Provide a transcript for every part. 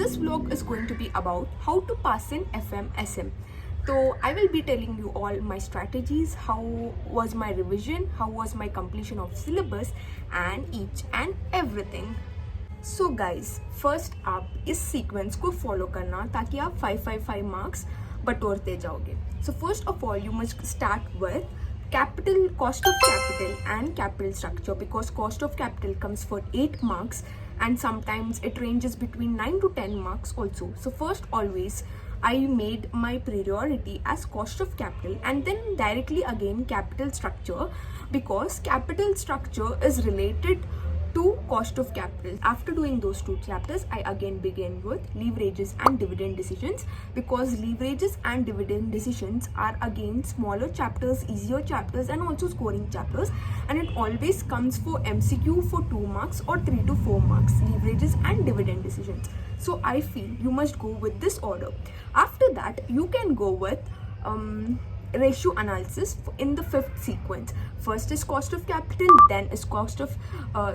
this vlog is going to be about how to pass in FMSM. So I will be telling you all my strategies, how was my revision, how was my completion of syllabus, and each and everything. So guys, first आप इस sequence को follow करना ताकि आप 555 marks बटोरते जाओगे. So first of all, you must start with capital, cost of capital and capital structure, because cost of capital comes for 8 marks and sometimes it ranges between 9 to 10 marks also. So first always I made my priority as cost of capital and then directly again capital structure, because capital structure is related to cost of capital. After doing those two chapters, I again began with leverages and dividend decisions, because leverages and dividend decisions are again smaller chapters, easier chapters and also scoring chapters, and it always comes for MCQ for 2 marks or 3 to 4 marks, leverages and dividend decisions. So I feel you must go with this order. After that, you can go with ratio analysis in the 5th sequence. First is cost of capital, then is cost of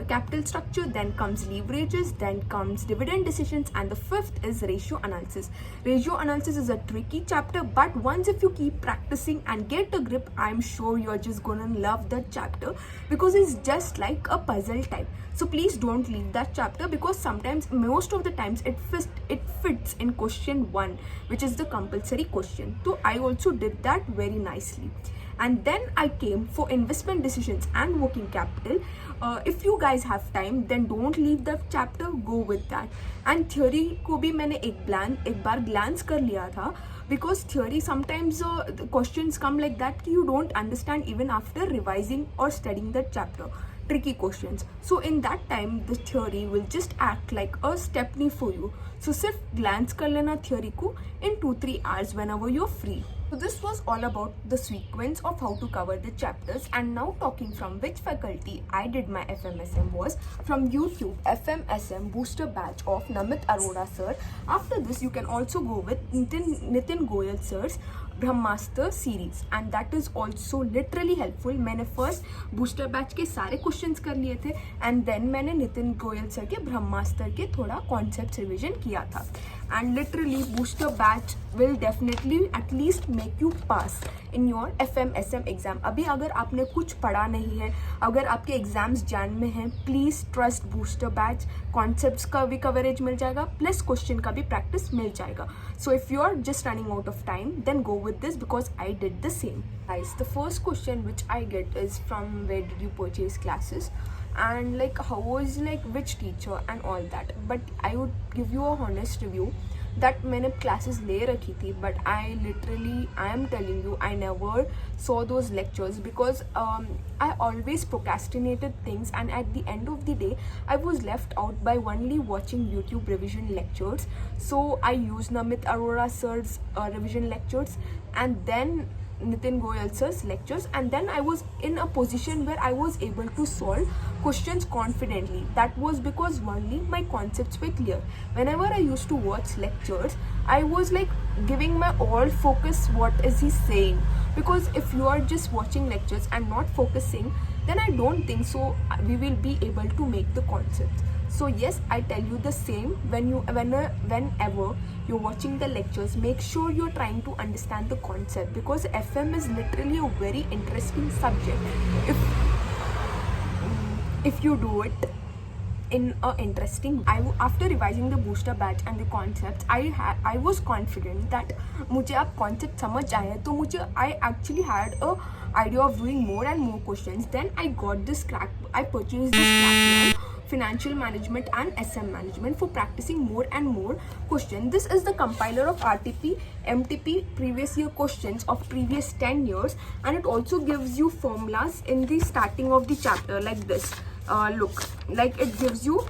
capital structure, then comes leverages, then comes dividend decisions, and the 5th is ratio analysis. Ratio analysis is a tricky chapter, but once if you keep practicing and get a grip, I'm sure you're just gonna love that chapter, because it's just like a puzzle type. So please don't leave that chapter, because sometimes, most of the times, it fits in question 1, which is the compulsory question. So I also did that very nicely. And then I came for investment decisions and working capital. If you guys have time, then don't leave that chapter, go with that. And theory को भी मैंने एक बार glance कर लिया था, because theory sometimes the questions come like that कि you don't understand even after revising or studying that chapter. Tricky questions. So in that time, the theory will just act like a stepney for you. So सिर्फ glance कर लेना theory को in 2-3 hours whenever you're free. So this was all about the sequence of how to cover the chapters. And now talking from which faculty I did my FMSM was from YouTube FMSM booster batch of Namit Arora sir. After this, you can also go with Nithin Goyal sir's Brahmastra series, and that is also literally helpful. मैंने first booster batch के सारे questions कर लिए थे and then मैंने Nitin Goyal sir के ब्रह्मास्त्र के थोड़ा कॉन्सेप्ट रिविजन किया था. And literally booster batch will definitely at least make you pass in your FMSM exam. अभी अगर आपने कुछ पढ़ा नहीं है, अगर आपके एग्जाम्स जैन में हैं, please trust booster batch. Concepts का भी कवरेज मिल जाएगा, प्लस क्वेश्चन का भी प्रैक्टिस मिल जाएगा. So if you are just running out of time, then go with this, because I did the same. Guys, the first question which I get is from where did you purchase classes, and like how was like which teacher and all that. But I would give you a honest review that मैंने classes ले रखी थी, but I am telling you, I never saw those lectures, because I always procrastinated things, and at the end of the day I was left out by only watching YouTube revision lectures. So I used Namit Arora sir's revision lectures and then Nithin Goyal sir's lectures, and then I was in a position where I was able to solve questions confidently. That was because only my concepts were clear. Whenever I used to watch lectures, I was like giving my all focus, what is he saying? Because if you are just watching lectures and not focusing, then I don't think so we will be able to make the concepts. So yes, I tell you the same, whenever you're watching the lectures, make sure you're trying to understand the concept, because FM is literally a very interesting subject if you do it in a interesting. After revising the booster batch and the concepts, I was confident that मुझे अब concept समझ आए, तो I actually had a idea of doing more and more questions. Then I purchased this crack financial management and SM management for practicing more and more questions. This is the compiler of RTP, MTP previous year questions of previous 10 years, and it also gives you formulas in the starting of the chapter like this. Look, like it gives you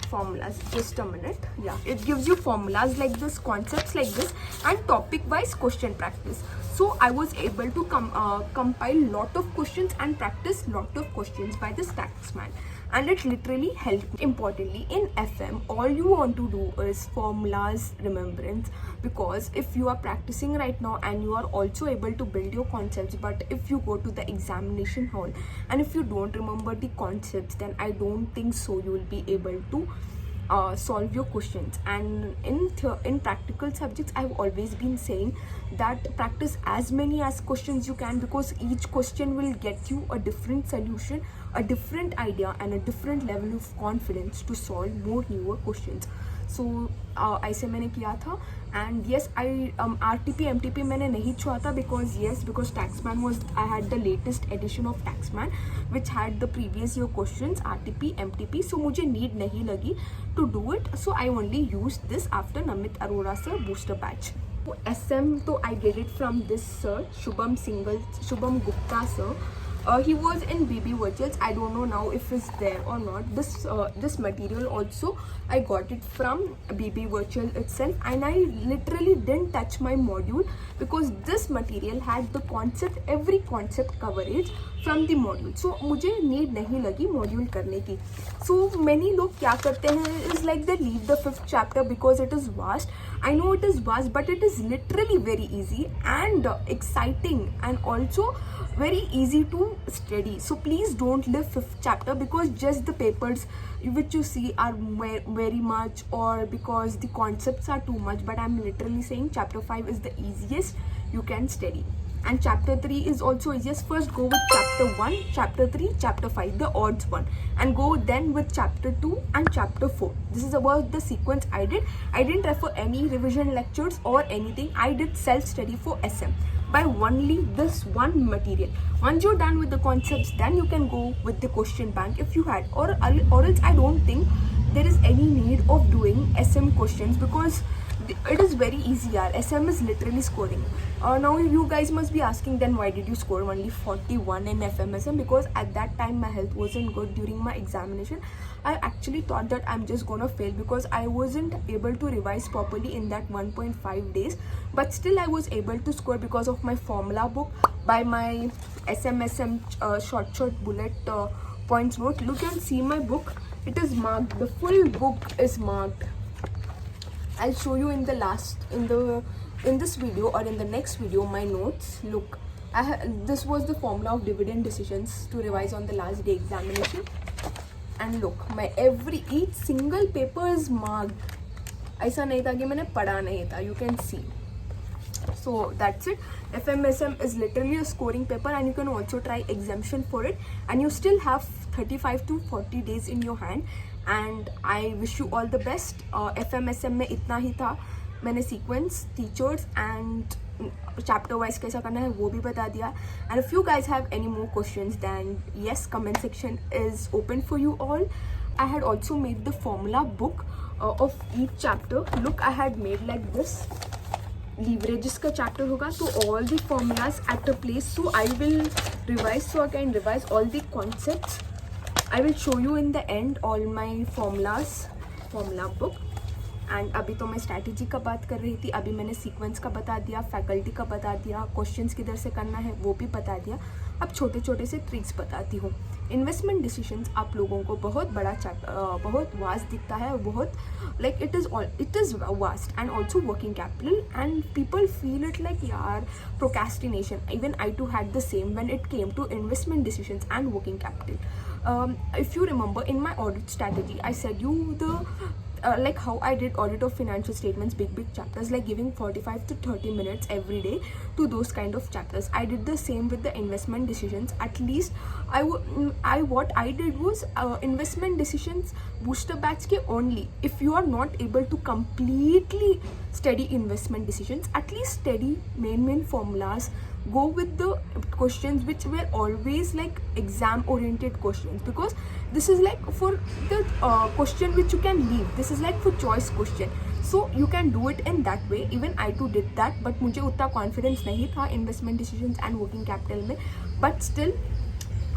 formulas. Just a minute. Yeah, it gives you formulas like this, concepts like this, and topic wise question practice. So I was able to compile lot of questions and practice lot of questions by the Stacksman, and it literally helped. Importantly, in FM, all you want to do is formulas remembrance, because if you are practicing right now and you are also able to build your concepts, but if you go to the examination hall and if you don't remember the concepts, then I don't think so you will be able to solve your questions. And in practical subjects, I've always been saying that practice as many as questions you can, because each question will get you a different solution, a different idea, and a different level of confidence to solve more newer questions. सो ऐसे मैंने किया था. And yes I RTP MTP मैंने नहीं छुआ था because Taxmann was I had the latest edition of Taxmann which had the previous year questions RTP MTP. So मुझे need नहीं लगी to do it. So I only use this after Namit Arora sir booster batch. SM तो I get it from this sir, Shubham Gupta sir. He was in BB Virtuals. I don't know now if it's there or not. This material also I got it from BB Virtual itself, and I literally didn't touch my module because this material had the concept, every concept coverage from the module. So मुझे need नहीं लगी module करने की. So many लोग क्या करते हैं is like they leave the 5th chapter because it is vast. I know it is vast, but it is literally very easy and exciting and also very easy to study. So please don't leave 5th chapter because just the papers which you see are very much, or because the concepts are too much. But I'm literally saying chapter 5 is the easiest you can study, and chapter 3 is also easiest. First go with chapter 1, chapter 3, chapter 5, the odds one, and go then with chapter 2 and chapter 4. This is about the sequence I did. I didn't refer any revision lectures or anything. I did self-study for SM by only this one material. Once you're done with the concepts, then you can go with the question bank if you had, or else I don't think there is any need of doing SM questions because it is very easy. SM is literally scoring. Now you guys must be asking, then why did you score only 41 in FMSM? Because at that time my health wasn't good during my examination. I actually thought that I'm just gonna fail because I wasn't able to revise properly in that 1.5 days. But still I was able to score because of my formula book, by my FMSM short bullet points note. Look and see my book. It is marked. The full book is marked. I'll show you in this video or in the next video my notes. Look, this was the formula of dividend decisions to revise on the last day examination. And look, my each single paper is marked. ऐसा नहीं था कि मैंने पढ़ा नहीं था. You can see. So that's it. FMSM is literally a scoring paper, and you can also try exemption for it, and you still have 35 to 40 days in your hand. And I wish you all the best. FMSM में इतना ही था. मैंने sequence, teachers and chapter wise कैसा करना है वो भी बता दिया. And if you guys have any more questions, then yes, comment section is open for you all. I had also made the formula book of each chapter. Look, I had made like this. Leverages का chapter होगा, so all the formulas at a place. So I will revise, so I can revise all the concepts. I will show you in the end all my formula book. And अभी तो मैं strategy का बात कर रही थी. अभी मैंने सीक्वेंस का बता दिया, फैकल्टी का बता दिया, क्वेश्चंस किधर से करना है वो भी बता दिया. अब छोटे छोटे से ट्रिक्स बताती हूँ. इन्वेस्टमेंट डिसीजंस आप लोगों को बहुत बड़ा बहुत वास्ट दिखता है, बहुत like it is vast and also working capital, and people feel it like यार procrastination. Even I too had the same when it came to investment decisions and working capital. If you remember in my audit strategy, I said you like how I did audit of financial statements, big chapters, like giving 45 to 30 minutes every day to those kind of chapters. I did the same with the investment decisions. At least what I did was investment decisions booster batch ke only. If you are not able to completely study investment decisions, at least study main formulas. Go with the questions which were always like exam oriented questions, because this is like for the question which you can leave. This is like for choice question, so you can do it in that way. Even I too did that, but मुझे उतना confidence नहीं था investment decisions and working capital में. But still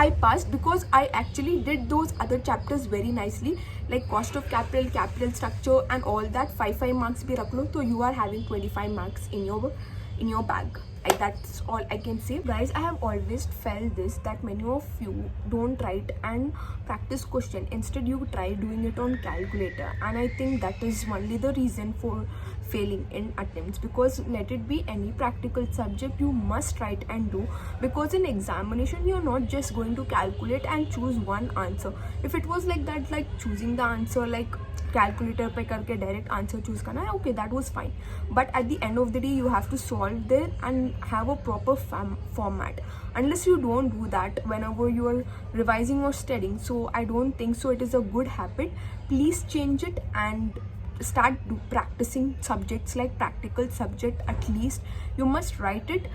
I passed because I actually did those other chapters very nicely, like cost of capital, capital structure and all that. 5 marks भी रख लो तो you are having 25 marks in your bag. That's all I can say. Guys, I have always felt this, that many of you don't write and practice question. Instead you try doing it on calculator, and I think that is only the reason for failing in attempts. Because let it be any practical subject, you must write and do, because in examination you're not just going to calculate and choose one answer. If it was like that, like choosing the answer like calculator पे करके direct answer choose करना है, okay that was fine, but at the end of the day you have to solve there and have a proper format. Unless you don't do that whenever you are revising or studying, so I don't think so it is a good habit. Please change it and start practicing subjects like practical subject. At least you must write it,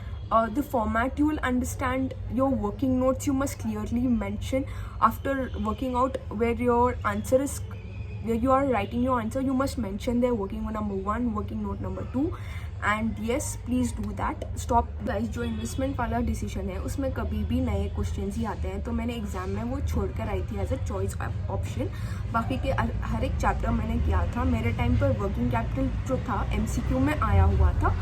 the format you will understand. Your working notes you must clearly mention after working out where your answer is, where you are writing your answer, you must mention their working note number 1, working note number 2, and yes please do that. Stop guys, जो investment वाला decision है उसमें कभी भी नए question ही आते हैं, तो मैंने एग्जाम में वो छोड़ कर आई थी एज अ चॉइस ऑप्शन। बाकी के हर एक चैप्टर मैंने किया था। मेरे टाइम पर वर्किंग कैपिटल जो था MCQ में आया हुआ था,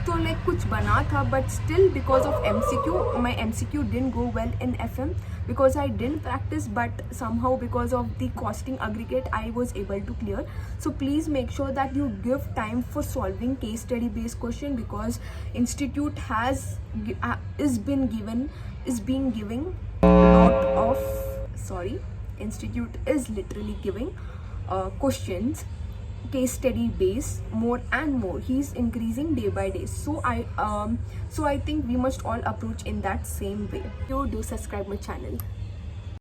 तो लाइक कुछ बना था, but still because of MCQ my MCQ didn't go well in FM because I didn't practice, but somehow because of the costing aggregate I was able to clear. So please make sure that you give time for solving case study based question, because institute is being giving lot of institute is literally giving questions case study base more and more. He's increasing day by day, so I think we must all approach in that same way. You do subscribe my channel.